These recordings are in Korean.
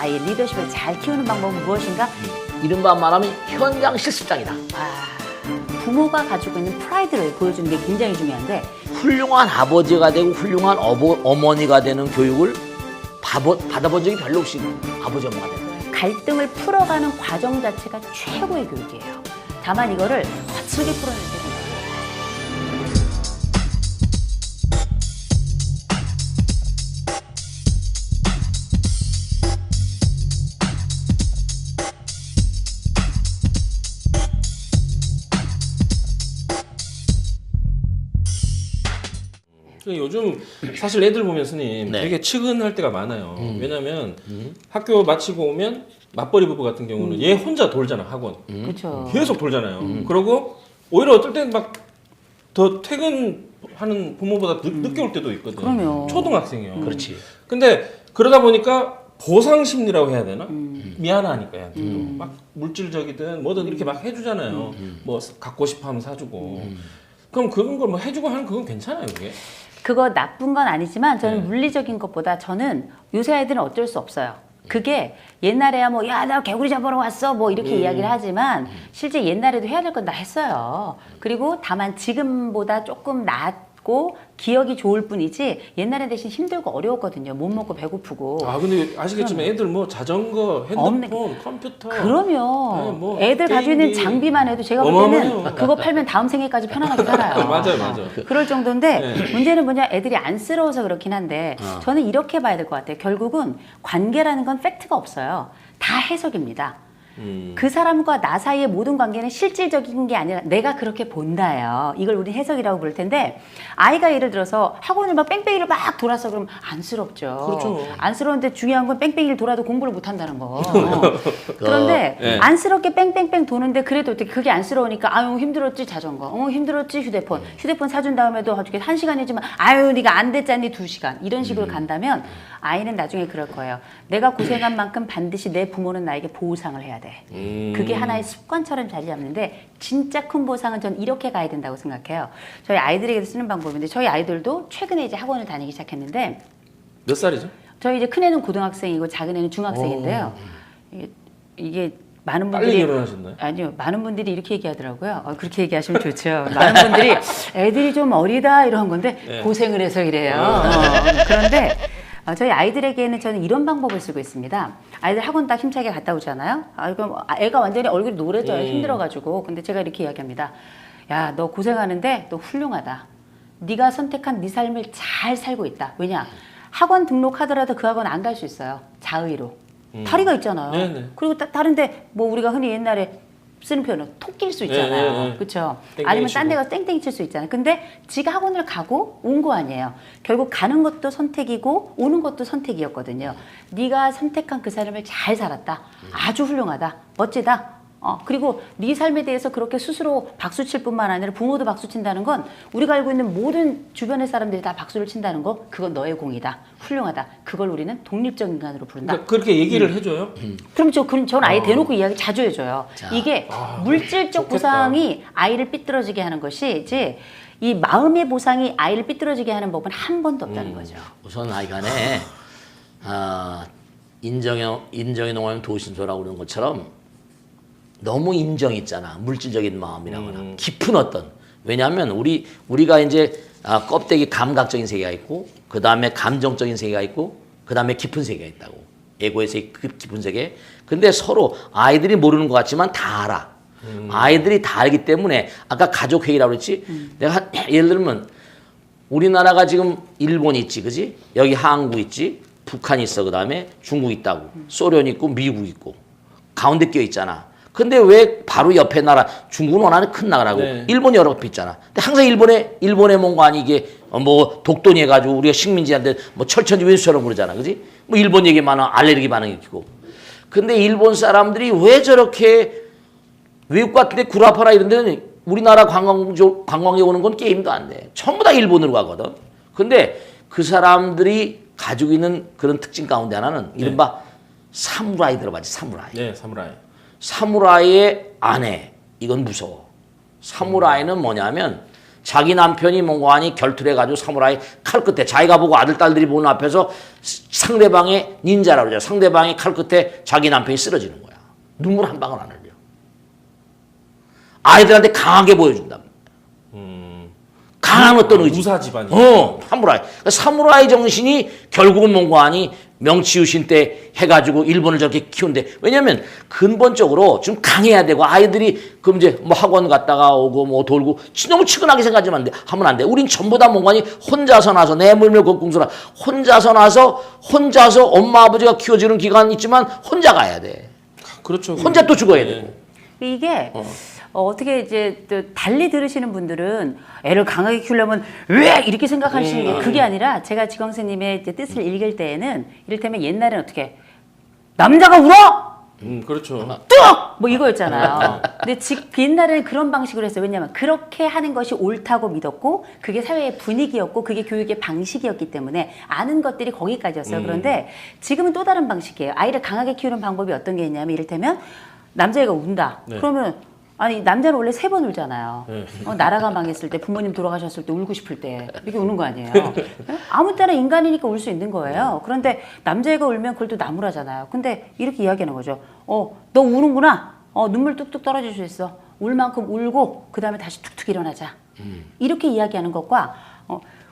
아이의 리더십을 잘 키우는 방법은 무엇인가? 이른바 말하면 현장 실습장이다. 부모가 가지고 있는 프라이드를 보여주는 게 굉장히 중요한데 훌륭한 아버지가 되고 훌륭한 어머니가 되는 교육을 받아본 적이 별로 없이 아버지 엄마가 되는 거예요. 갈등을 풀어가는 과정 자체가 최고의 교육이에요. 다만 이거를 거칠게 풀어낼 때 요즘 사실 애들 보면 스님 네. 되게 측은할 때가 많아요. 왜냐면 학교 마치고 오면 맞벌이 부부 같은 경우는 얘 혼자 돌잖아, 학원. 그렇죠. 계속 돌잖아요. 그러고 오히려 어떨 땐 막 더 퇴근하는 부모보다 늦게 올 때도 있거든. 그럼요. 초등학생이요. 그렇지. 근데 그러다 보니까 보상 심리라고 해야 되나? 미안하니까 얘한테도 막 물질적이든 뭐든 이렇게 막 해주잖아요. 뭐 갖고 싶어하면 사주고. 그럼 그런 걸 뭐 해주고 하는 그건 괜찮아요, 그게? 그거 나쁜 건 아니지만 저는 물리적인 것보다 저는 요새 아이들은 어쩔 수 없어요. 그게 옛날에야 뭐 야 나 개구리 잡으러 왔어 뭐 이렇게 이야기를 하지만 실제 옛날에도 해야 될 건 다 했어요. 그리고 다만 지금보다 조금 낫고 기억이 좋을 뿐이지 옛날에 대신 힘들고 어려웠거든요. 못 먹고 배고프고. 아 근데 아시겠지만 애들 뭐 자전거, 핸드폰, 없는- 컴퓨터. 그럼요. 네, 뭐 애들 가지고 있는 게임기. 장비만 해도 제가 볼 어마어마해요. 때는 그거 팔면 다음 생애까지 편안하게 살아요. 맞아요. 그럴 정도인데 네. 문제는 뭐냐 애들이 안쓰러워서 그렇긴 한데 저는 이렇게 봐야 될 것 같아요. 결국은 관계라는 건 팩트가 없어요. 다 해석입니다. 그 사람과 나 사이의 모든 관계는 실질적인 게 아니라 내가 그렇게 본다예요. 이걸 우리 해석이라고 부를 텐데 아이가 예를 들어서 학원을 막 뺑뺑이를 막 돌아서 그럼 안쓰럽죠. 그렇죠. 안쓰러운데 중요한 건 뺑뺑이를 돌아도 공부를 못 한다는 거. 그런데 네. 안쓰럽게 뺑뺑뺑 도는데 그래도 어떻게 그게 안쓰러우니까 아유 힘들었지 자전거, 힘들었지 휴대폰 사준 다음에도 어떻게 1시간이지만 아유 네가 안 됐잖니 2시간 이런 식으로 간다면 아이는 나중에 그럴 거예요. 내가 고생한 만큼 반드시 내 부모는 나에게 보상을 해야 돼. 그게 하나의 습관처럼 자리 잡는데 진짜 큰 보상은 전 이렇게 가야 된다고 생각해요. 저희 아이들에게 쓰는 방법인데 저희 아이들도 최근에 이제 학원을 다니기 시작했는데 몇 살이죠? 저희 이제 큰애는 고등학생이고 작은애는 중학생인데요. 이게 많은 분들이 빨리 결혼하셨나요? 아니요, 많은 분들이 이렇게 얘기하더라고요. 그렇게 얘기하시면 좋죠. 많은 분들이 애들이 좀 어리다 이런 건데 네. 고생을 해서 이래요. 그런데 저희 아이들에게는 저는 이런 방법을 쓰고 있습니다. 아이들 학원 딱 힘차게 갔다 오잖아요. 그럼 애가 완전히 얼굴이 노래져요. 힘들어가지고. 근데 제가 이렇게 이야기합니다. 야, 너 고생하는데 너 훌륭하다. 네가 선택한 네 삶을 잘 살고 있다. 왜냐? 학원 등록하더라도 그 학원 안 갈 수 있어요. 자의로. 다리가 있잖아요. 네네. 그리고 다른데 뭐 우리가 흔히 옛날에 쓰는 표현은 톡 낄 수 있잖아요. 네네네. 그렇죠? 땡땡이 아니면 치고. 딴 데 가서 땡땡이 칠 수 있잖아요. 근데 지가 학원을 가고 온 거 아니에요. 결국 가는 것도 선택이고 오는 것도 선택이었거든요. 네가 선택한 그 삶을 잘 살았다. 아주 훌륭하다. 멋지다. 그리고 네 삶에 대해서 그렇게 스스로 박수 칠 뿐만 아니라 부모도 박수 친다는 건 우리가 알고 있는 모든 주변의 사람들이 다 박수를 친다는 거 그건 너의 공이다. 훌륭하다. 그걸 우리는 독립적 인간으로 부른다. 그러니까 그렇게 얘기를 해줘요? 그럼 전 아예 대놓고 이야기 자주 해줘요. 이게 물질적 좋겠다. 보상이 아이를 삐뚤어지게 하는 것이 이제 이 마음의 보상이 아이를 삐뚤어지게 하는 법은 한 번도 없다는 거죠. 우선 아이간에 인정의 농하면 도신소라고 그러는 것처럼 너무 인정 있잖아. 물질적인 마음이라거나 깊은 어떤. 왜냐하면 우리가 이제 껍데기 감각적인 세계가 있고 그 다음에 감정적인 세계가 있고 그 다음에 깊은 세계가 있다고. 에고에서의 깊은 세계. 근데 서로 아이들이 모르는 것 같지만 다 알아. 아이들이 다 알기 때문에 아까 가족회의라고 그랬지. 내가 예를 들면 우리나라가 지금 일본 있지, 그지? 여기 한국 있지, 북한 있어, 그 다음에 중국 있다고, 소련 있고 미국 있고 가운데 껴 있잖아. 근데 왜 바로 옆에 나라 중국은 워낙에 큰 나라고 네. 일본이 여러 옆에 있잖아. 근데 항상 일본에 뭔가 아니 이게 뭐 독도니 해가지고 우리가 식민지한테 뭐 철천지 왼수처럼 그러잖아, 그지? 뭐 일본 얘기만 하면 알레르기 반응 일으키고. 근데 일본 사람들이 왜 저렇게 외국 같은데 구라파라 이런 데는 우리나라 관광객 오는 건 게임도 안 돼. 전부 다 일본으로 가거든. 근데 그 사람들이 가지고 있는 그런 특징 가운데 하나는 이른바 사무라이 들어봤지, 사무라이. 네, 사무라이. 사무라이의 아내, 이건 무서워. 사무라이는 뭐냐면 자기 남편이 뭔가 하니 결투해가지고 사무라이 칼 끝에 자기가 보고 아들, 딸들이 보는 앞에서 상대방의 닌자라고 그러죠. 상대방의 칼 끝에 자기 남편이 쓰러지는 거야. 눈물 한 방울 안 흘려. 아이들한테 강하게 보여준다. 강한 어떤 의지. 무사 집안이. 사무라이. 그러니까 사무라이 정신이 결국은 뭔가 하니 명치유신 때 해가지고 일본을 저렇게 키운데 왜냐면 근본적으로 좀 강해야 되고 아이들이 그럼 이제 뭐 학원 갔다가 오고 뭐 돌고 너무 측은하게 생각하면 안 돼. 우린 전부 다 뭔가 하니 혼자서 나서 내물며 걱궁수라 혼자서 나서 혼자서 엄마 아버지가 키워주는 기간이 있지만 혼자 가야 돼. 그렇죠. 혼자 또 죽어야 되고. 이게 어떻게 이제 또 달리 들으시는 분들은 애를 강하게 키우려면 왜 이렇게 생각하시는 게 그게 아니라 제가 지광스님의 이제 뜻을 읽을 때에는 이를테면 옛날에는 어떻게 남자가 울어? 그렇죠. 뚝! 뭐 이거였잖아요. 근데 옛날에는 그런 방식으로 했어요. 왜냐하면 그렇게 하는 것이 옳다고 믿었고 그게 사회의 분위기였고 그게 교육의 방식이었기 때문에 아는 것들이 거기까지였어요. 그런데 지금은 또 다른 방식이에요. 아이를 강하게 키우는 방법이 어떤 게 있냐면 이를테면 남자애가 운다. 네. 그러면 아니 남자는 원래 3번 울잖아요. 네. 나라가 망했을 때 부모님 돌아가셨을 때 울고 싶을 때 이렇게 우는 거 아니에요. 아무 때나 인간이니까 울 수 있는 거예요. 그런데 남자애가 울면 그걸 또 나무라잖아요. 근데 이렇게 이야기하는 거죠. 너 우는구나. 눈물 뚝뚝 떨어질 수 있어. 울 만큼 울고 그 다음에 다시 툭툭 일어나자. 이렇게 이야기하는 것과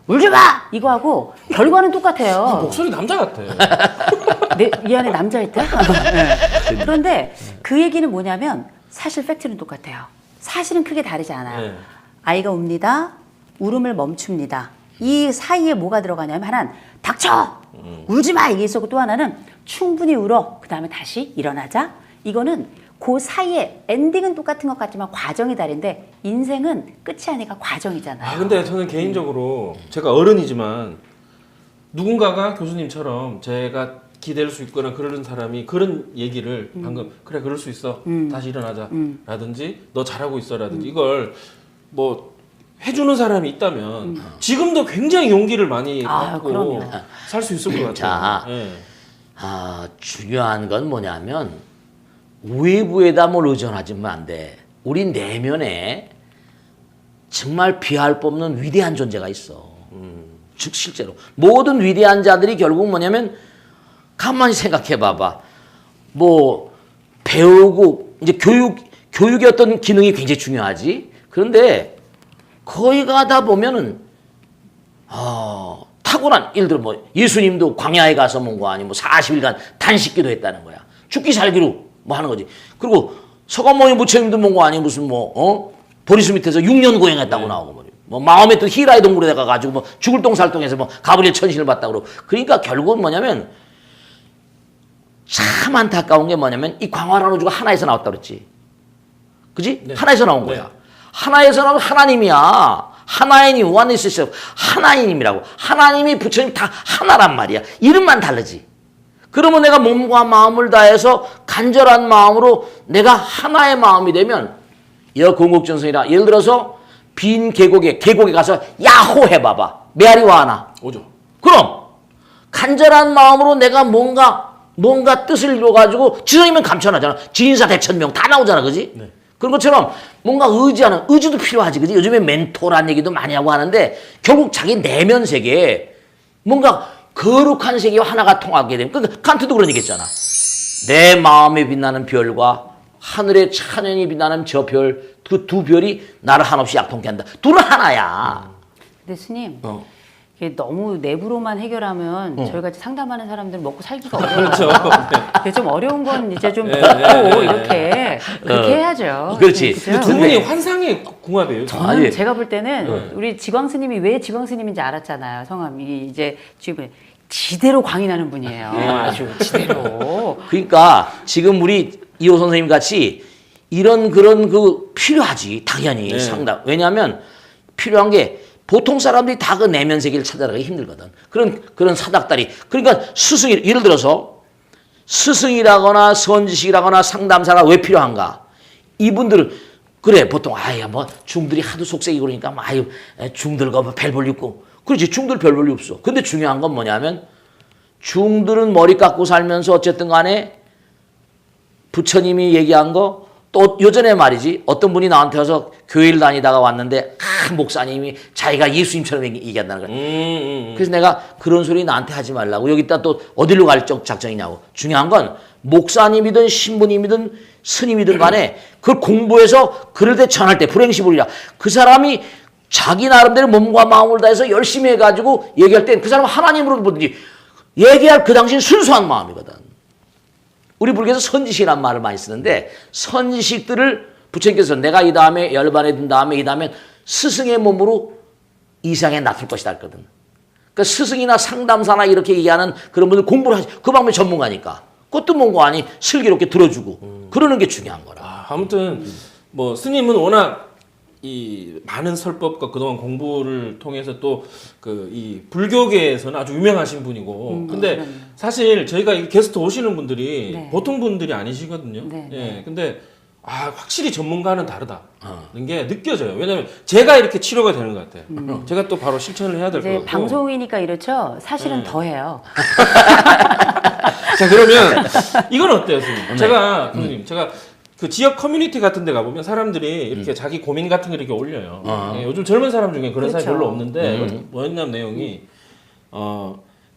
울지 마! 이거 하고 결과는 똑같아요. 목소리 남자 같아요. 이 안에 남자 있다? 네. 그런데 그 얘기는 뭐냐면 사실 팩트는 똑같아요. 사실은 크게 다르지 않아요. 네. 아이가 웁니다. 울음을 멈춥니다. 이 사이에 뭐가 들어가냐면 하나는 닥쳐! 울지 마! 이게 있었고 또 하나는 충분히 울어. 그 다음에 다시 일어나자. 이거는 그 사이에 엔딩은 똑같은 것 같지만 과정이 다른데 인생은 끝이 아니라 과정이잖아요. 근데 저는 개인적으로 제가 어른이지만 누군가가 교수님처럼 제가 기댈 수 있거나 그러는 사람이 그런 얘기를 방금 그래 그럴 수 있어 다시 일어나자 라든지 너 잘하고 있어 라든지 이걸 뭐 해주는 사람이 있다면 지금도 굉장히 용기를 많이 갖고 그럼요. 살 수 있을 것 같아요. 자, 예. 중요한 건 뭐냐면 외부에다 뭘 의존하지면 안 돼. 우리 내면에 정말 비할 바 없는 위대한 존재가 있어. 즉 실제로 모든 위대한 자들이 결국 뭐냐면 가만히 생각해 봐봐. 뭐 배우고 이제 교육의 어떤 기능이 굉장히 중요하지. 그런데 거기 가다 보면은 탁월한 예를 들어 뭐 예수님도 광야에 가서 뭔가 아니 뭐 40일간 단식기도 했다는 거야. 죽기 살기로 뭐 하는 거지. 그리고 서간모니 부처님도 뭔가 아니 무슨 보리수 밑에서 6년 고행했다고 나오고 뭐 마음에 또 히라의 동굴에 가가지고 뭐 죽을 똥살똥해서 뭐 가브리엘 천신을 봤다고 그러고. 그러니까 결국은 뭐냐면 참 안타까운 게 뭐냐면 이 광활한 우주가 하나에서 나왔다 그랬지. 그지? 네. 하나에서 나온 거야. 하나에서 나온 하나님이야. 하나인이 원리스 하나님이라고. 하나님이 부처님 다 하나란 말이야. 이름만 다르지. 그러면 내가 몸과 마음을 다해서 간절한 마음으로 내가 하나의 마음이 되면 공곡전선이라 예를 들어서 빈 계곡에 가서 야호 해봐봐. 메아리와 하나. 오죠. 그럼 간절한 마음으로 내가 뭔가 뜻을 이루어가지고 지성이면 감천하잖아. 지인사 대천명 다 나오잖아. 그지? 네. 그런 것처럼 뭔가 의지도 필요하지. 그지? 요즘에 멘토란 얘기도 많이 하고 하는데 결국 자기 내면 세계에 뭔가 거룩한 세계와 하나가 통하게 되면 그러니까 칸트도 그런 얘기 했잖아. 내 마음에 빛나는 별과 하늘에 찬연히 빛나는 저 별, 그 두 별이 나를 한없이 약통케 한다. 둘은 하나야. 근데 스님 이게 너무 내부로만 해결하면 저희가 상담하는 사람들은 먹고 살기가 어려워요. 그렇죠. 그게 좀 어려운 건 이제 좀 네, 먹고 이렇게 그렇게 해야죠. 그렇지. 그죠? 두 분이 환상의 궁합이에요. 저는 아니, 제가 볼 때는 우리 지광스님이 왜 지광스님인지 알았잖아요. 성함이 이제 지금 지대로 광이 나는 분이에요. 아주 지대로. 그러니까 지금 우리 이호 선생님 같이 이런 그런 필요하지. 당연히 네. 상담. 왜냐하면 필요한 게 보통 사람들이 다 그 내면 세계를 찾아가기 힘들거든. 그런 사닥다리. 그러니까 스승이, 예를 들어서 스승이라거나 선지식이라거나 상담사가 왜 필요한가? 이분들은, 그래, 보통, 중들이 하도 속색이고 그러니까, 중들과 별 볼 일 없고. 그렇지, 중들 별 볼 일 없어. 근데 중요한 건 뭐냐면, 중들은 머리 깎고 살면서 어쨌든 간에 부처님이 얘기한 거, 또 요전에 말이지 어떤 분이 나한테 와서 교회를 다니다가 왔는데 목사님이 자기가 예수님처럼 얘기한다는 거야. 그래서 내가 그런 소리 나한테 하지 말라고. 여기다 또 어디로 갈 작정이냐고. 중요한 건 목사님이든 신부님이든 스님이든 간에 그걸 공부해서 그럴 때 전할 때 불행시불이라 그 사람이 자기 나름대로 몸과 마음을 다해서 열심히 해가지고 얘기할 땐 그 사람은 하나님으로 보든지 얘기할 그 당시는 순수한 마음이거든. 우리 불교에서 선지식이라는 말을 많이 쓰는데 선지식들을 부처님께서 내가 이 다음에 열반에 든 다음에 이 다음에 스승의 몸으로 이상에 놔둘 것이다 했거든. 그러니까 스승이나 상담사나 이렇게 얘기하는 그런 분들 공부를 하시 그 방법이 전문가니까 그것도 뭔가 아니 슬기롭게 들어주고 그러는 게 중요한 거라. 아무튼 뭐 스님은 워낙 이 많은 설법과 그동안 공부를 통해서 또 그 이 불교계에서는 아주 유명하신 분이고 근데 사실 저희가 이 게스트 오시는 분들이 네. 보통 분들이 아니시거든요. 네, 예. 근데 확실히 전문가는 다르다는 게 느껴져요. 왜냐면 제가 이렇게 치료가 되는 것 같아요. 제가 또 바로 실천을 해야 될 것 이제 같고. 방송이니까 이렇죠. 사실은 더해요. 자 그러면 이건 어때요, 선생님? 제가 그 지역 커뮤니티 같은 데 가보면 사람들이 이렇게 자기 고민 같은 거 이렇게 올려요. 예, 요즘 젊은 사람 중에 그런 사람이 그렇죠. 별로 없는데 뭐였냐면 내용이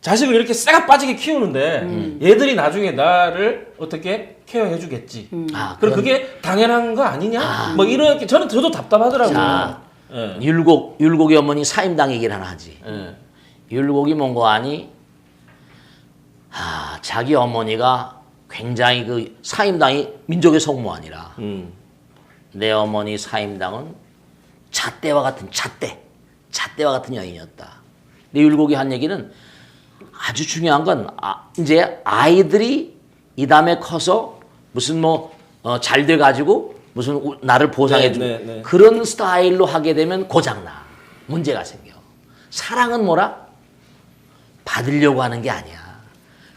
자식을 이렇게 싹 빠지게 키우는데 얘들이 나중에 나를 어떻게 케어해 주겠지. 그럼 그게 당연한 거 아니냐? 뭐 이렇게 저도 답답하더라고요. 자, 예. 율곡이 어머니 사임당 얘기를 하나 하지. 예. 율곡이 뭔가 아니 자기 어머니가 굉장히 그 사임당이 민족의 성모아니라 내 어머니 사임당은 잣대와 같은 여인이었다. 근데 율곡이 한 얘기는 아주 중요한 건 이제 아이들이 이 다음에 커서 무슨 잘 돼가지고 무슨 나를 보상해주고 네. 그런 스타일로 하게 되면 고장나. 문제가 생겨. 사랑은 뭐라? 받으려고 하는 게 아니야.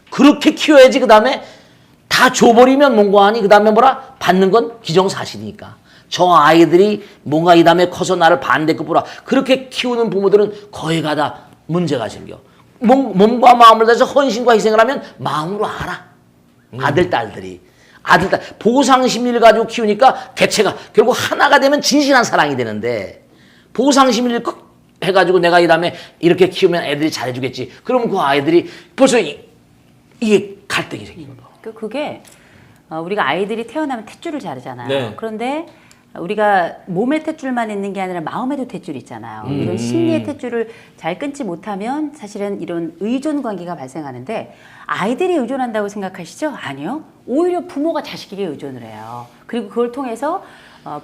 그렇게 키워야지 그 다음에 다 줘버리면 뭔가 하니 그 다음에 뭐라? 받는 건 기정사실이니까. 저 아이들이 뭔가 이 다음에 커서 나를 반대급부라 그렇게 키우는 부모들은 거의 가다 문제가 생겨. 몸과 마음을 다해서 헌신과 희생을 하면 마음으로 알아. 딸들이. 보상 심리를 가지고 키우니까 개체가 결국 하나가 되면 진실한 사랑이 되는데 보상 심리를 해가지고 내가 이 다음에 이렇게 키우면 애들이 잘해주겠지. 그러면 그 아이들이 벌써 이게 갈등이 생기거든. 그게 우리가 아이들이 태어나면 탯줄을 자르잖아요. 네. 그런데 우리가 몸의 탯줄만 있는 게 아니라 마음에도 탯줄이 있잖아요. 이런 심리의 탯줄을 잘 끊지 못하면 사실은 이런 의존 관계가 발생하는데 아이들이 의존한다고 생각하시죠? 아니요. 오히려 부모가 자식에게 의존을 해요. 그리고 그걸 통해서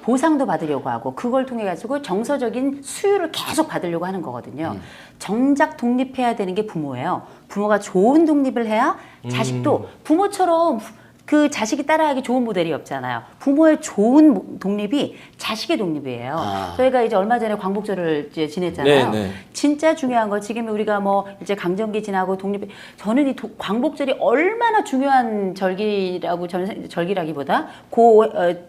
보상도 받으려고 하고 그걸 통해 가지고 정서적인 수유를 계속 받으려고 하는 거거든요. 정작 독립해야 되는 게 부모예요. 부모가 좋은 독립을 해야 자식도 부모처럼 그 자식이 따라하기 좋은 모델이 없잖아요. 부모의 좋은 독립이 자식의 독립이에요. 저희가 이제 얼마 전에 광복절을 이제 지냈잖아요. 네. 진짜 중요한 거 지금 우리가 뭐 이제 강점기 지나고 독립 저는 이 광복절이 얼마나 중요한 절기라기보다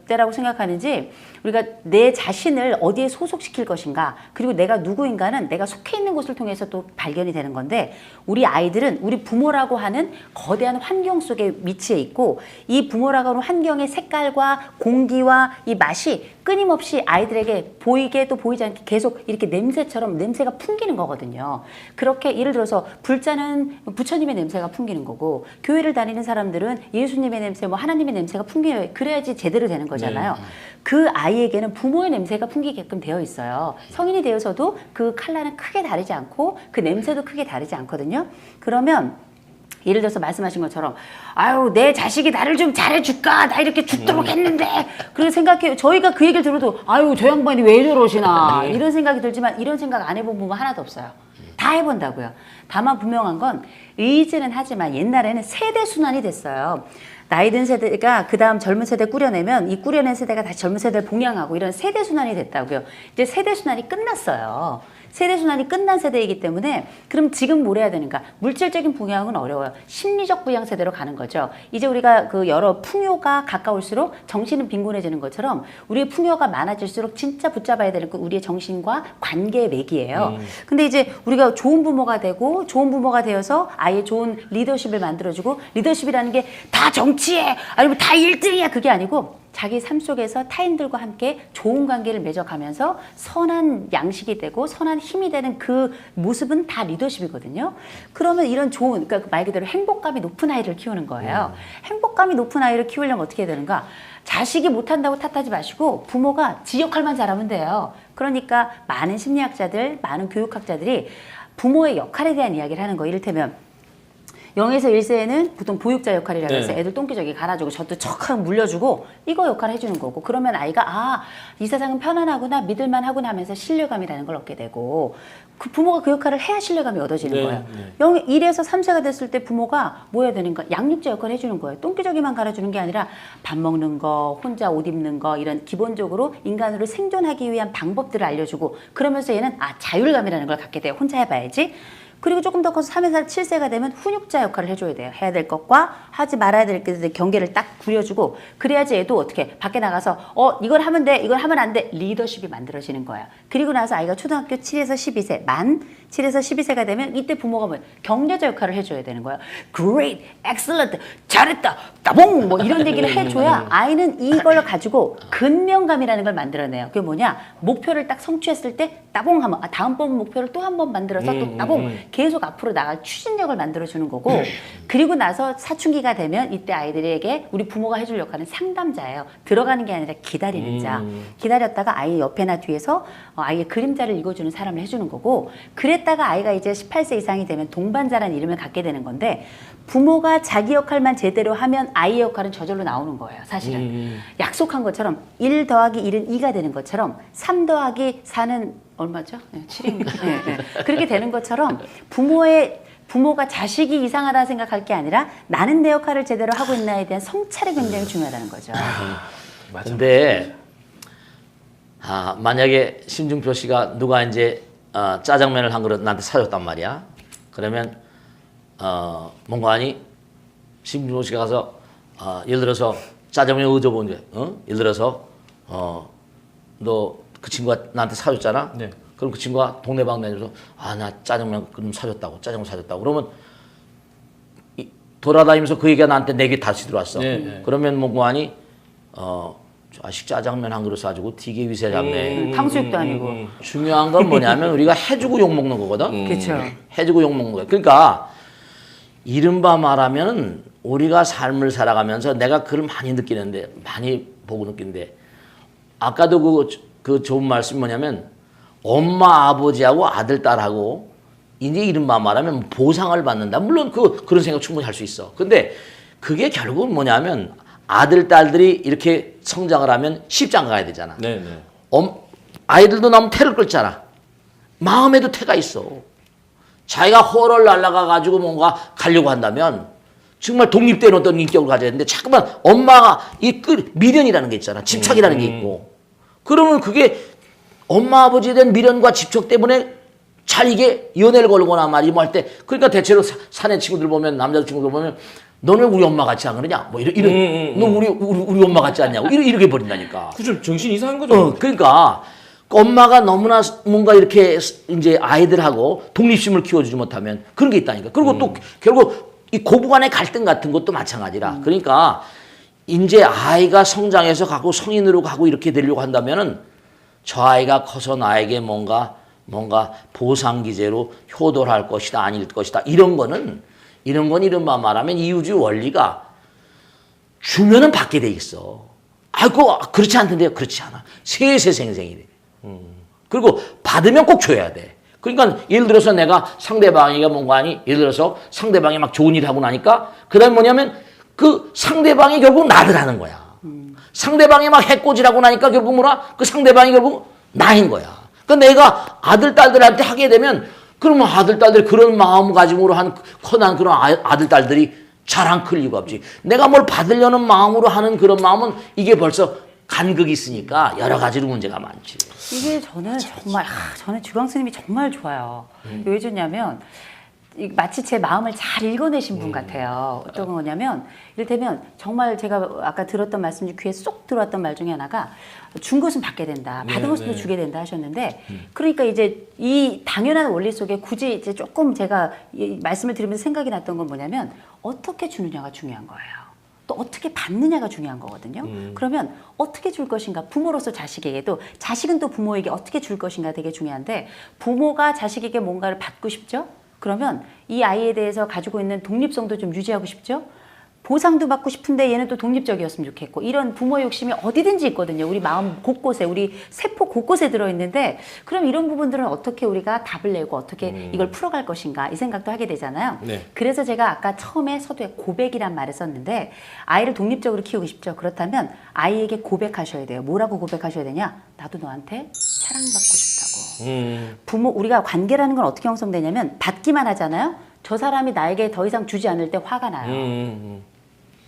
때라고 생각하는지 우리가 내 자신을 어디에 소속시킬 것인가 그리고 내가 누구인가는 내가 속해 있는 곳을 통해서 또 발견이 되는 건데 우리 아이들은 우리 부모라고 하는 거대한 환경 속에 위치해 있고 이 부모라고 하는 환경의 색깔과 공기와 이 맛이 끊임없이 아이들에게 보이게 또 보이지 않게 계속 이렇게 냄새가 풍기는 거거든요. 그렇게 예를 들어서 불자는 부처님의 냄새가 풍기는 거고 교회를 다니는 사람들은 예수님의 냄새, 뭐 하나님의 냄새가 풍기는 그래야지 제대로 되는 거잖아요. 그 아이에게는 부모의 냄새가 풍기게끔 되어 있어요. 성인이 되어서도 그 컬러는 크게 다르지 않고 그 냄새도 크게 다르지 않거든요. 그러면 예를 들어서 말씀하신 것처럼 아유 내 자식이 나를 좀 잘해줄까 나 이렇게 죽도록 했는데 그렇게 생각해요. 저희가 그 얘기를 들어도 아유 저 양반이 왜 저러시나 이런 생각이 들지만 이런 생각 안 해본 부모 하나도 없어요. 다 해본다고요. 다만 분명한 건 의지는 하지만 옛날에는 세대 순환이 됐어요. 나이 든 세대가 그 다음 젊은 세대 꾸려내면 이 꾸려낸 세대가 다시 젊은 세대를 봉양하고 이런 세대 순환이 됐다고요. 이제 세대 순환이 끝났어요. 세대순환이 끝난 세대이기 때문에 그럼 지금 뭘 해야 되는가? 물질적인 부양은 어려워요. 심리적 부양 세대로 가는 거죠. 이제 우리가 그 여러 풍요가 가까울수록 정신은 빈곤해지는 것처럼 우리의 풍요가 많아질수록 진짜 붙잡아야 되는 건 우리의 정신과 관계의 맥이에요. 근데 이제 우리가 좋은 부모가 되고 좋은 부모가 되어서 아예 좋은 리더십을 만들어주고 리더십이라는 게 다 정치에 아니면 다 1등이야 그게 아니고 자기 삶 속에서 타인들과 함께 좋은 관계를 맺어가면서 선한 양식이 되고 선한 힘이 되는 그 모습은 다 리더십이거든요. 그러면 이런 좋은, 그러니까 말 그대로 행복감이 높은 아이를 키우는 거예요. 행복감이 높은 아이를 키우려면 어떻게 해야 되는가? 자식이 못한다고 탓하지 마시고 부모가 지 역할만 잘하면 돼요. 그러니까 많은 심리학자들, 많은 교육학자들이 부모의 역할에 대한 이야기를 하는 거. 이를테면 0에서 1세에는 보통 보육자 역할이라고 해서 애들 똥기저귀 갈아주고 젖도 척하고 물려주고 이거 역할을 해주는 거고, 그러면 아이가 아, 이 세상은 편안하구나, 믿을만하구나 하면서 신뢰감이라는 걸 얻게 되고, 그 부모가 그 역할을 해야 신뢰감이 얻어지는 거예요. 1에서 3세가 됐을 때 부모가 뭐 해야 되는가? 양육자 역할을 해주는 거예요. 똥기저귀만 갈아주는 게 아니라 밥 먹는 거, 혼자 옷 입는 거, 이런 기본적으로 인간으로 생존하기 위한 방법들을 알려주고, 그러면서 얘는 아, 자율감이라는 걸 갖게 돼요. 혼자 해봐야지. 그리고 조금 더 커서 3에서 7세가 되면 훈육자 역할을 해줘야 돼요. 해야 될 것과 하지 말아야 될 것의 경계를 딱 부려주고, 그래야지 애도 어떻게 밖에 나가서 이걸 하면 돼, 이걸 하면 안 돼, 리더십이 만들어지는 거예요. 그리고 나서 아이가 초등학교 7에서 12세, 만 7에서 12세가 되면 이때 부모가 뭐 경제자 역할을 해줘야 되는 거예요. Great, excellent, 잘했다, 따봉 뭐 이런 얘기를 해줘야 아이는 이걸 가지고 근명감이라는 걸 만들어내요. 그게 뭐냐? 목표를 딱 성취했을 때 따봉 하면 다음번 목표를 또 한 번 만들어서 또 따봉 계속 앞으로 나갈 추진력을 만들어주는 거고, 그리고 나서 사춘기가 되면 이때 아이들에게 우리 부모가 해줄 역할은 상담자예요. 들어가는 게 아니라 기다리는 자. 기다렸다가 아이 옆에나 뒤에서 아이의 그림자를 읽어주는 사람을 해주는 거고, 그랬다가 아이가 이제 18세 이상이 되면 동반자라는 이름을 갖게 되는 건데, 부모가 자기 역할만 제대로 하면 아이의 역할은 저절로 나오는 거예요. 사실은 약속한 것처럼 1 더하기 1은 2가 되는 것처럼 3 더하기 4는 얼마죠? 네, 7인가? 네, 네. 그렇게 되는 것처럼 부모가 자식이 이상하다 생각할 게 아니라 나는 내 역할을 제대로 하고 있나에 대한 성찰이 굉장히 중요하다는 거죠. 근데 만약에 심중표 씨가 누가 이제 짜장면을 한 그릇 나한테 사줬단 말이야. 그러면 뭔가 아니 심중표 씨가 가서 예를 들어서 짜장면 얻어보는데 예를 들어서 너 그 친구가 나한테 사줬잖아. 네. 그럼 그 친구가 동네방네 다녀서 나 짜장면 그럼 사줬다고, 짜장면 사줬다고. 그러면 돌아다니면서 그 얘기가 나한테 내게 다시 들어왔어. 네. 그러면 뭔가 아니 자식 짜장면 한 그릇 사주고 되게 위세 잡네. 탕수육도 아니고. 중요한 건 뭐냐면 우리가 해주고 욕 먹는 거거든. 그렇죠. 해주고 욕 먹는 거야. 그러니까 이른바 말하면 우리가 삶을 살아가면서 내가 그걸 많이 느끼는데, 많이 보고 느끼는데, 아까도 그 좋은 말씀이 뭐냐면 엄마 아버지하고 아들 딸하고 이제 이른바 말하면 보상을 받는다. 물론 그런 생각 충분히 할 수 있어. 근데 그게 결국은 뭐냐면 아들 딸들이 이렇게 성장을 하면 시집장 가야 되잖아. 네. 아이들도 너무 태를 끌잖아. 마음에도 태가 있어. 자기가 헐을 날아가 가지고 뭔가 가려고 한다면 정말 독립된 어떤 인격을 가져야 되는데, 자꾸만 엄마가 미련이라는 게 있잖아. 집착이라는 게 있고. 그러면 그게 엄마 아버지에 대한 미련과 집착 때문에 잘 이게 연애를 걸거나 말이 뭐 할 때, 그러니까 대체로 사내 친구들 보면, 남자 친구들 보면 너는 우리 엄마 같지 안 그러냐? 뭐 이런 너 우리 엄마 같지 않냐고 이렇게 버린다니까. 그죠, 정신 이상한 거죠. 그러니까 엄마가 너무나 뭔가 이렇게 이제 아이들하고 독립심을 키워주지 못하면 그런 게 있다니까. 그리고 또 결국 이 고부간의 갈등 같은 것도 마찬가지라. 그러니까 이제 아이가 성장해서 가고 성인으로 가고 이렇게 되려고 한다면은 저 아이가 커서 나에게 뭔가 보상 기제로 효도를 할 것이다, 아닐 것이다. 이런 건 이른바 말하면 이유주의 원리가 주면은 받게 돼 있어. 그렇지 않던데요? 그렇지 않아. 세세생생이래. 그리고 받으면 꼭 줘야 돼. 그러니까 예를 들어서 내가 상대방이가 뭔가 아니, 예를 들어서 상대방이 막 좋은 일을 하고 나니까 그다음 뭐냐면 그 상대방이 결국 나를 하는 거야. 상대방이 막 해코지라고 나니까 결국 그 상대방이 결국 나인 거야. 그러니까 내가 아들, 딸들한테 하게 되면 그러면 아들, 딸들이 그런 마음가짐으로 커난 그런 아들, 딸들이 잘안 클 이유가 없지. 내가 뭘 받으려는 마음으로 하는 그런 마음은 이게 벌써 간극이 있으니까 여러 가지로 문제가 많지. 이게 저는 정말, 저는 주광 스님이 정말 좋아요. 왜 좋냐면, 마치 제 마음을 잘 읽어내신 분 같아요. 어떤 거냐면, 이를테면 정말 제가 아까 들었던 말씀 중 귀에 쏙 들어왔던 말 중에 하나가 준 것은 받게 된다, 받은 것은 또 주게 된다 하셨는데, 그러니까 이제 이 당연한 원리 속에 굳이 이제 조금 제가 이 말씀을 드리면서 생각이 났던 건 뭐냐면, 어떻게 주느냐가 중요한 거예요. 또 어떻게 받느냐가 중요한 거거든요. 그러면 어떻게 줄 것인가 부모로서 자식에게도 자식은 또 부모에게 어떻게 줄 것인가 되게 중요한데 부모가 자식에게 뭔가를 받고 싶죠. 그러면 이 아이에 대해서 가지고 있는 독립성도 좀 유지하고 싶죠. 보상도 받고 싶은데 얘는 또 독립적이었으면 좋겠고 이런 부모의 욕심이 어디든지 있거든요. 우리 마음 곳곳에 우리 세포 곳곳에 들어있는데 그럼 이런 부분들은 어떻게 우리가 답을 내고 어떻게 이걸 풀어갈 것인가 이 생각도 하게 되잖아요. 네. 그래서 제가 아까 처음에 서두에 고백이란 말을 썼는데 아이를 독립적으로 키우고 싶죠. 그렇다면 아이에게 고백하셔야 돼요. 뭐라고 고백하셔야 되냐? 나도 너한테 사랑받고 싶다고. 부모 우리가 관계라는 건 어떻게 형성되냐면 받기만 하잖아요. 저 사람이 나에게 더 이상 주지 않을 때 화가 나요.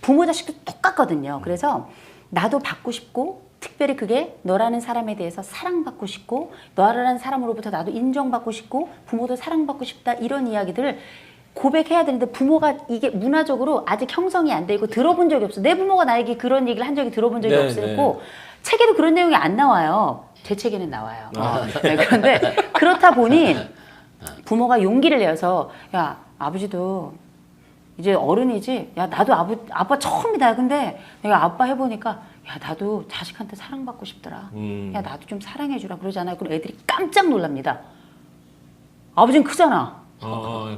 부모 자식도 똑같거든요. 그래서 나도 받고 싶고 특별히 그게 너라는 사람에 대해서 사랑받고 싶고 너라는 사람으로부터 나도 인정받고 싶고 부모도 사랑받고 싶다 이런 이야기들을 고백해야 되는데 부모가 이게 문화적으로 아직 형성이 안 돼 있고 들어본 적이 없어. 내 부모가 나에게 그런 얘기를 한 적이 들어본 적이 네, 없었고 책에도 그런 내용이 안 나와요. 제 책에는 나와요. 네, 그런데 그렇다 보니 부모가 용기를 내어서 야 아버지도 이제 어른이지 야 나도 아빠 처음이다. 근데 내가 아빠 해보니까 야 나도 자식한테 사랑받고 싶더라. 야 나도 좀 사랑해주라 그러잖아요. 그럼 애들이 깜짝 놀랍니다. 아버지는 크잖아.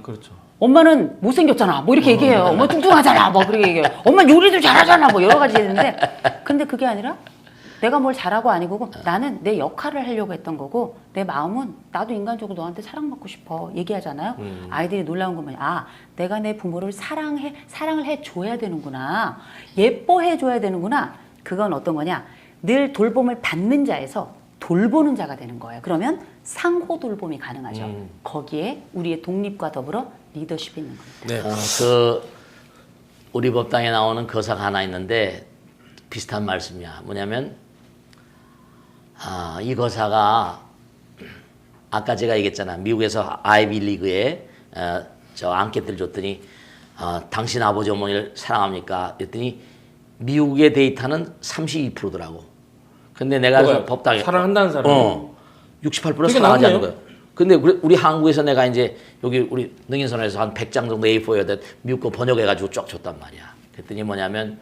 그렇죠. 엄마는 못생겼잖아. 뭐 이렇게 얘기해요. 엄마 뚱뚱하잖아. 뭐 그렇게 얘기해요. 엄마 요리도 잘하잖아. 뭐 여러 가지 있는데 근데 그게 아니라 내가 뭘 잘하고 아니고 나는 내 역할을 하려고 했던 거고 내 마음은 나도 인간적으로 너한테 사랑받고 싶어 얘기하잖아요. 아이들이 놀라운 건 뭐냐. 아 내가 내 부모를 사랑을 해줘야 되는구나. 예뻐해줘야 되는구나. 그건 어떤 거냐. 늘 돌봄을 받는 자에서 돌보는 자가 되는 거예요. 그러면 상호 돌봄이 가능하죠. 거기에 우리의 독립과 더불어 리더십이 있는 겁니다. 네. 우리 법당에 나오는 거사가 하나 있는데 비슷한 말씀이야. 뭐냐면 이 거사가 아까 제가 얘기했잖아. 미국에서 아이비리그에 저 앙케트를 줬더니 당신 아버지 어머니를 사랑합니까? 그랬더니 미국의 데이터는 32%더라고. 근데 내가 법당에 사랑한다는 사람. 68% 사랑하지 않는 거예요. 근데 우리 한국에서 내가 이제 여기 우리 능인선에서 한 100장 정도 A4여대 미국 거 번역해가지고 쫙 줬단 말이야. 그랬더니 뭐냐면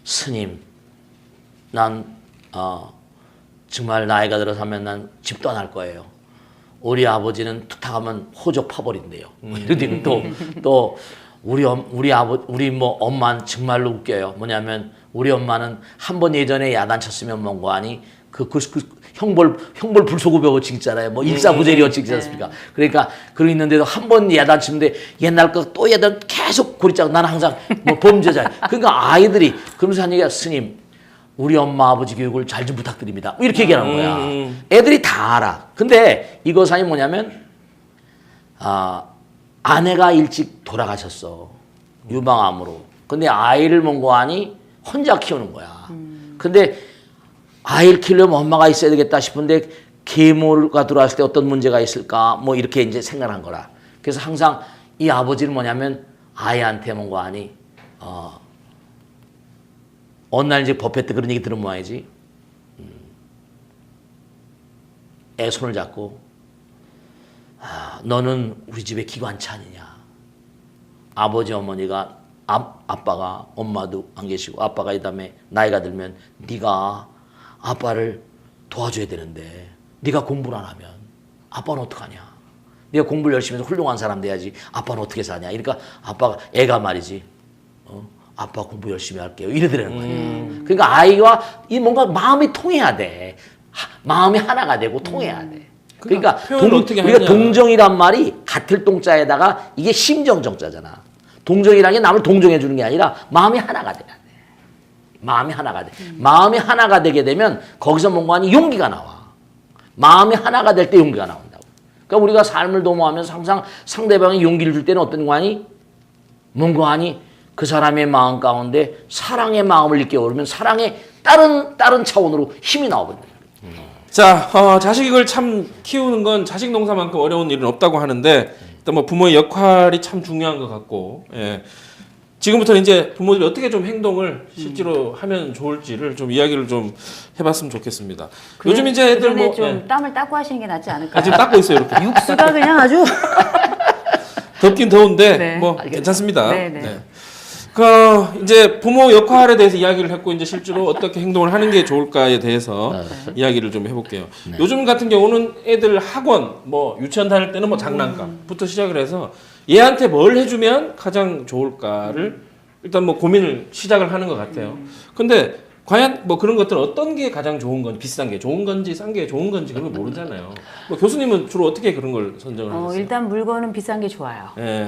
스님 난 정말 나이가 들어서면 난 집 떠날 거예요. 우리 아버지는 툭탁하면 호적 파버린대요. 이러더니 또 우리 뭐 엄마는 정말로 웃겨요. 뭐냐면 우리 엄마는 한 번 예전에 야단쳤으면 뭔거 아니 그 형벌 불소구배고 찍잖아요. 뭐 일사부재리어 찍지 않습니까? 그러니까 그러고 있는데도 한 번 야단치는데 옛날 거 또 야단 계속 고리짝 나는 항상 뭐 범죄자. 그러니까 아이들이 그러면서 한 얘기가 스님 우리 엄마 아버지 교육을 잘 좀 부탁드립니다. 이렇게 얘기하는 거야. 애들이 다 알아. 근데 이 거사이 뭐냐면 아내가 일찍 돌아가셨어. 유방암으로. 근데 아이를 뭔고 하니 혼자 키우는 거야. 근데 아이를 키우려면 엄마가 있어야 되겠다 싶은데 계모가 들어왔을 때 어떤 문제가 있을까 뭐 이렇게 이제 생각한 거라. 그래서 항상 이 아버지는 뭐냐면 아이한테 뭔고 하니 어느 날 이제 법회 때 그런 얘기 들은 모양이지. 애 손을 잡고 너는 우리 집의 기관차 아니냐. 아버지 어머니가 아빠가 엄마도 안 계시고 아빠가 이 다음에 나이가 들면 네가 아빠를 도와줘야 되는데 네가 공부를 안 하면 아빠는 어떡하냐. 네가 공부를 열심히 해서 훌륭한 사람 돼야지 아빠는 어떻게 사냐. 그러니까 아빠가 애가 말이지. 아빠 공부 열심히 할게요. 이러더라는 거예요. 그러니까 아이와 이 뭔가 마음이 통해야 돼. 마음이 하나가 되고 통해야 돼. 그러니까 우리가 동정이란 말이 같을 동자에다가 이게 심정 정자잖아. 동정이라는 게 남을 동정해 주는 게 아니라 마음이 하나가 돼야 돼. 마음이 하나가 돼. 마음이 하나가 되게 되면 거기서 뭔가 하니 용기가 나와. 마음이 하나가 될 때 용기가 나온다고. 그러니까 우리가 삶을 도모하면서 항상 상대방이 용기를 줄 때는 어떤 거 하니? 뭔가 하니? 그 사람의 마음 가운데 사랑의 마음을 일깨우면 사랑의 다른 차원으로 힘이 나오거든요. 자, 자식을 참 키우는 건 자식 농사만큼 어려운 일은 없다고 하는데 일단 뭐 부모의 역할이 참 중요한 것 같고, 예. 지금부터 이제 부모들이 어떻게 좀 행동을 실제로 하면 좋을지를 좀 이야기를 좀 해봤으면 좋겠습니다. 요즘 이제 애들 뭐 좀 땀을 닦고 하시는 게 낫지 않을까요? 지금 닦고 있어요 이렇게. 육수가 그냥 아주 덥긴 더운데 네. 뭐 괜찮습니다. 네. 이제 부모 역할에 대해서 이야기를 했고 이제 실제로 어떻게 행동을 하는 게 좋을까에 대해서 이야기를 좀 해볼게요. 요즘 같은 경우는 애들 학원 뭐 유치원 다닐 때는 뭐 장난감부터 시작을 해서 얘한테 뭘 해주면 가장 좋을까를 일단 뭐 고민을 시작을 하는 것 같아요. 근데 과연 뭐 그런 것들 어떤 게 가장 좋은 건지 비싼 게 좋은 건지 싼 게 좋은 건지 그런 걸 모르잖아요. 뭐 교수님은 주로 어떻게 그런 걸 선정을 하세요? 일단 물건은 비싼 게 좋아요. 예.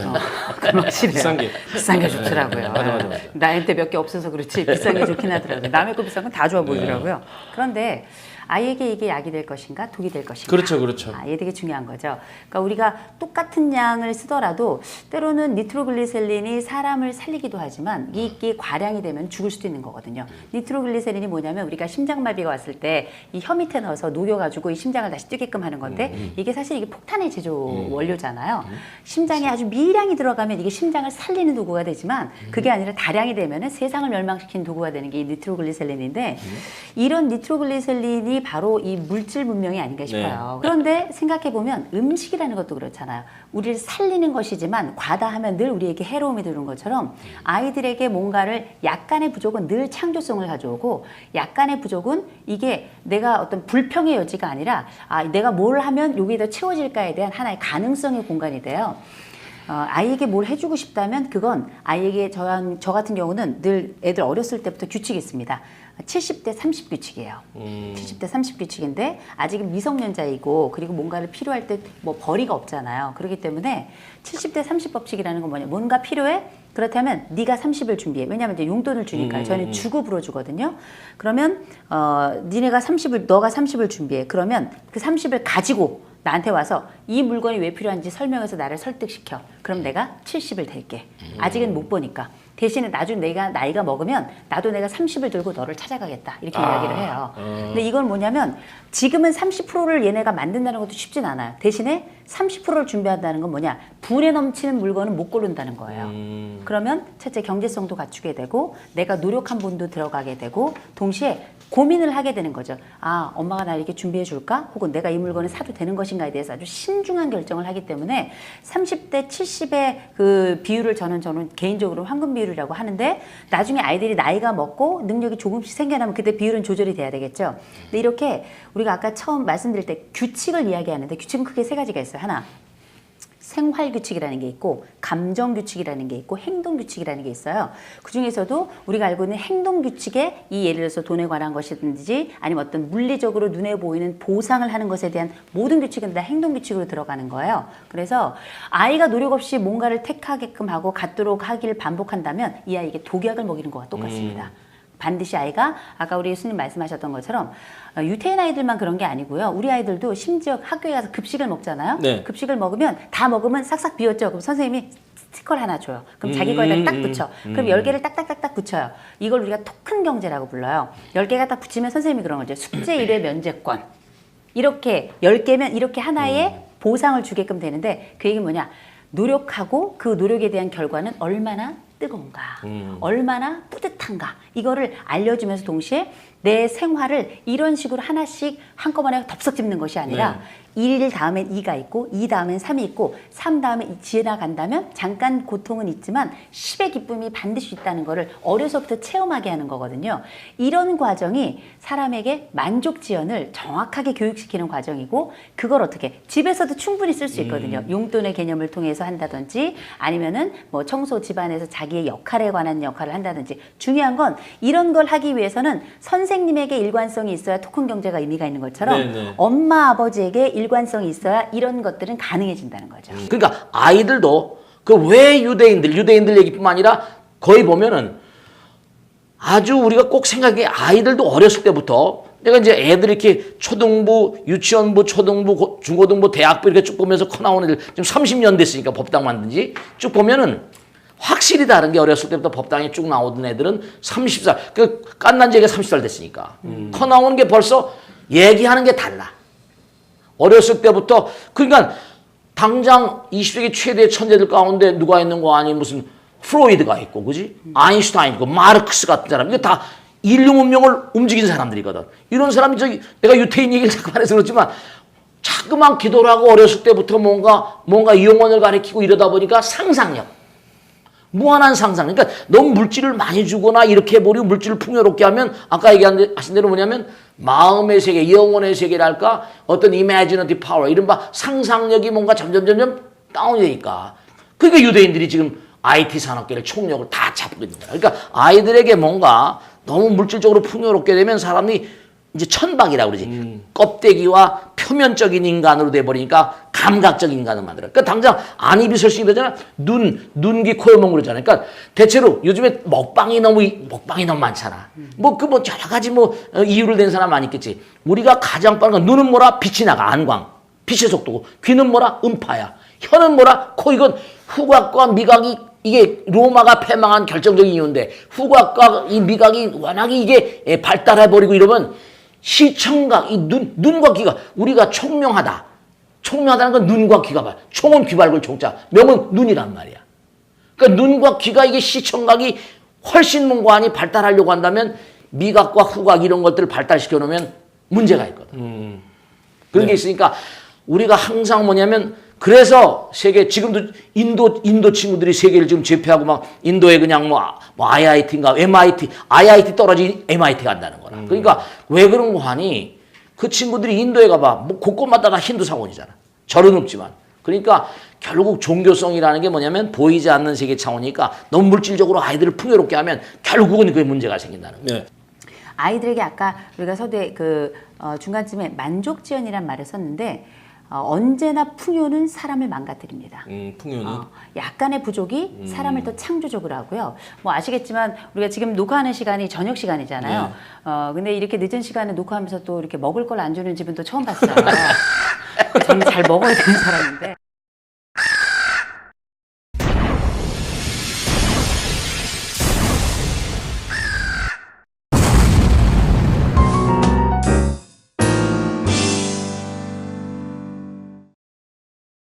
그건 확실해요. 비싼 게 좋더라고요. 맞아. 나한테 몇 개 없어서 그렇지 비싼 게 좋긴 하더라고요. 남의 거 비싼 건 다 좋아 보이더라고요. 그런데 아이에게 이게 약이 될 것인가 독이 될 것인가. 그렇죠. 이게 되게 중요한 거죠. 그러니까 우리가 똑같은 양을 쓰더라도 때로는 니트로글리세린이 사람을 살리기도 하지만 이게 과량이 되면 죽을 수도 있는 거거든요. 니트로글리세린이 뭐냐면 우리가 심장마비가 왔을 때 이 혀 밑에 넣어서 녹여가지고 이 심장을 다시 뛰게끔 하는 건데 이게 사실 이게 폭탄의 제조 원료잖아요. 심장에 아주 미량이 들어가면 이게 심장을 살리는 도구가 되지만 그게 아니라 다량이 되면은 세상을 멸망시키는 도구가 되는 게 이 니트로글리세린인데 이런 니트로글리세린이 바로 이 물질 문명이 아닌가 싶어요. 그런데 생각해보면 음식이라는 것도 그렇잖아요. 우리를 살리는 것이지만 과다하면 늘 우리에게 해로움이 되는 것처럼 아이들에게 뭔가를 약간의 부족은 늘 창조성을 가져오고 약간의 부족은 이게 내가 어떤 불평의 여지가 아니라 내가 뭘 하면 여기에 더 채워질까에 대한 하나의 가능성의 공간이 돼요. 아이에게 뭘 해주고 싶다면 그건 아이에게 저 같은 경우는 늘 애들 어렸을 때부터 규칙이 있습니다. 70대 30 규칙이에요. 70대 30 규칙인데 아직은 미성년자이고 그리고 뭔가를 필요할 때 뭐 벌이가 없잖아요. 그렇기 때문에 70대 30 법칙이라는 건 뭐냐? 뭔가 필요해? 그렇다면 네가 30을 준비해. 왜냐하면 이제 용돈을 주니까요. 저는 주고 불어주거든요. 그러면 너가 30을 준비해. 그러면 그 30을 가지고 나한테 와서 이 물건이 왜 필요한지 설명해서 나를 설득시켜. 그럼 내가 70을 댈게. 아직은 못 보니까. 대신에 나중에 내가 나이가 먹으면 나도 내가 30을 들고 너를 찾아가겠다. 이렇게 이야기를 해요. 근데 이건 뭐냐면 지금은 30%를 얘네가 만든다는 것도 쉽진 않아요. 대신에 30%를 준비한다는 건 뭐냐. 불에 넘치는 물건은 못 고른다는 거예요. 그러면 첫째 경제성도 갖추게 되고 내가 노력한 분도 들어가게 되고 동시에 고민을 하게 되는 거죠. 엄마가 나 이렇게 준비해 줄까? 혹은 내가 이 물건을 사도 되는 것인가에 대해서 아주 신중한 결정을 하기 때문에 30대 70의 그 비율을 저는 개인적으로 황금 비율이라고 하는데 나중에 아이들이 나이가 먹고 능력이 조금씩 생겨나면 그때 비율은 조절이 돼야 되겠죠. 근데 이렇게 우리가 아까 처음 말씀드릴 때 규칙을 이야기하는데 규칙은 크게 세 가지가 있어요. 하나, 생활 규칙이라는 게 있고 감정 규칙이라는 게 있고 행동 규칙이라는 게 있어요. 그중에서도 우리가 알고 있는 행동 규칙에 이 예를 들어서 돈에 관한 것이든지 아니면 어떤 물리적으로 눈에 보이는 보상을 하는 것에 대한 모든 규칙은 다 행동 규칙으로 들어가는 거예요. 그래서 아이가 노력 없이 뭔가를 택하게끔 하고 갖도록 하기를 반복한다면 이 아이에게 독약을 먹이는 것과 똑같습니다. 반드시 아이가 아까 우리 예수님 말씀하셨던 것처럼 유태인 아이들만 그런 게 아니고요. 우리 아이들도 심지어 학교에 가서 급식을 먹잖아요. 네. 급식을 먹으면 다 먹으면 싹싹 비웠죠. 그럼 선생님이 스티커를 하나 줘요. 그럼 자기 거에다 딱 붙여. 그럼 10개를 딱딱딱딱 붙여요. 이걸 우리가 토큰 경제라고 불러요. 10개가 딱 붙이면 선생님이 그런 거죠. 숙제 1회 면제권. 이렇게 10개면 이렇게 하나의 보상을 주게끔 되는데 그 얘기는 뭐냐. 노력하고 그 노력에 대한 결과는 얼마나 뜨거운가, 얼마나 뿌듯한가 이거를 알려주면서 동시에 내 생활을 이런 식으로 하나씩 한꺼번에 덥석 짚는 것이 아니라 1 다음엔 2가 있고 2 다음엔 3이 있고 3 다음에 지나간다면 잠깐 고통은 있지만 10의 기쁨이 반드시 있다는 거를 어려서부터 체험하게 하는 거거든요. 이런 과정이 사람에게 만족지연을 정확하게 교육시키는 과정이고 그걸 어떻게 집에서도 충분히 쓸 수 있거든요. 용돈의 개념을 통해서 한다든지 아니면은 뭐 청소 집안에서 자기의 역할에 관한 역할을 한다든지 중요한 건 이런 걸 하기 위해서는 선생님에게 일관성이 있어야 토큰 경제가 의미가 있는 것처럼 엄마 아버지에게 일관성이 있어야 이런 것들은 가능해진다는 거죠. 그러니까 아이들도 그 왜 유대인들 얘기뿐만 아니라 거의 보면은 아주 우리가 꼭 생각해 아이들도 어렸을 때부터 내가 이제 애들 이렇게 초등부, 유치원부, 초등부, 중고등부, 대학부 이렇게 쭉 보면서 커 나오는 애들 지금 30년 됐으니까 법당 만든 지 쭉 보면은 확실히 다른 게 어렸을 때부터 법당에 쭉 나오던 애들은 30살, 그 깐난 지가 30살 됐으니까 커 나오는 게 벌써 얘기하는 게 달라. 어렸을 때부터 그러니까 당장 20세기 최대의 천재들 가운데 누가 있는 거 아니 무슨 프로이드가 있고 그지? 아인슈타인 있고 마르크스 같은 사람 이거 다 인류 문명을 움직인 사람들이거든. 이런 사람이 저기 내가 유태인 얘기를 잠깐 해서 그렇지만 자꾸만 기도를 하고 어렸을 때부터 뭔가 영혼을 가리키고 이러다 보니까 상상력 무한한 상상. 그러니까 너무 물질을 많이 주거나 이렇게 해버리고 물질을 풍요롭게 하면 아까 얘기하신 대로 뭐냐면 마음의 세계, 영혼의 세계랄까 어떤 imaginative power 이른바 상상력이 뭔가 점점 다운이 되니까 그러니까 유대인들이 지금 IT 산업계를 총력을 다 잡고 있는 거야. 그러니까 아이들에게 뭔가 너무 물질적으로 풍요롭게 되면 사람이 이제 천박이라고 그러지. 껍데기와 표면적인 인간으로 돼버리니까 감각적인 인간을 만들어. 그러니까 당장 안이비설식이 되잖아. 눈, 귀, 코, 멍 그러잖아. 그러니까 대체로 요즘에 먹방이 너무 많잖아. 뭐 여러 가지 이유를 댄 사람 많이 있겠지. 우리가 가장 빠른 건 눈은 뭐라? 빛이 나가. 안광. 빛의 속도고. 귀는 뭐라? 음파야. 혀는 뭐라? 코. 이건 후각과 미각이 이게 로마가 패망한 결정적인 이유인데 후각과 이 미각이 워낙에 이게 발달해버리고 이러면 시청각, 이 눈과 귀가 우리가 총명하다. 총명하다는 건 눈과 귀가 봐. 총은 귀 밝을 총자. 명은 눈이란 말이야. 그러니까 눈과 귀가 이게 시청각이 훨씬 문관이 발달하려고 한다면 미각과 후각 이런 것들을 발달시켜 놓으면 문제가 있거든. 그런 게 있으니까 우리가 항상 뭐냐면 그래서 세계 지금도 인도 친구들이 세계를 지금 제패하고 막 인도에 그냥 IIT인가 IIT 떨어진 MIT 간다는 거라. 그러니까 왜 그런 거 하니 그 친구들이 인도에 가봐 곳곳마다 다 힌두 사원이잖아. 절은 없지만. 그러니까 결국 종교성이라는 게 뭐냐면 보이지 않는 세계 차원이니까 너무 물질적으로 아이들을 풍요롭게 하면 결국은 그게 문제가 생긴다는 거야. 네. 아이들에게 아까 우리가 서두에 중간쯤에 만족지연이란 말을 썼는데 언제나 풍요는 사람을 망가뜨립니다. 풍요는 약간의 부족이 사람을 더 창조적으로 하고요. 뭐 아시겠지만 우리가 지금 녹화하는 시간이 저녁 시간이잖아요. 근데 이렇게 늦은 시간에 녹화하면서 또 이렇게 먹을 걸 안 주는 집은 또 처음 봤어요. 저는 잘 먹어야 되는 사람인데.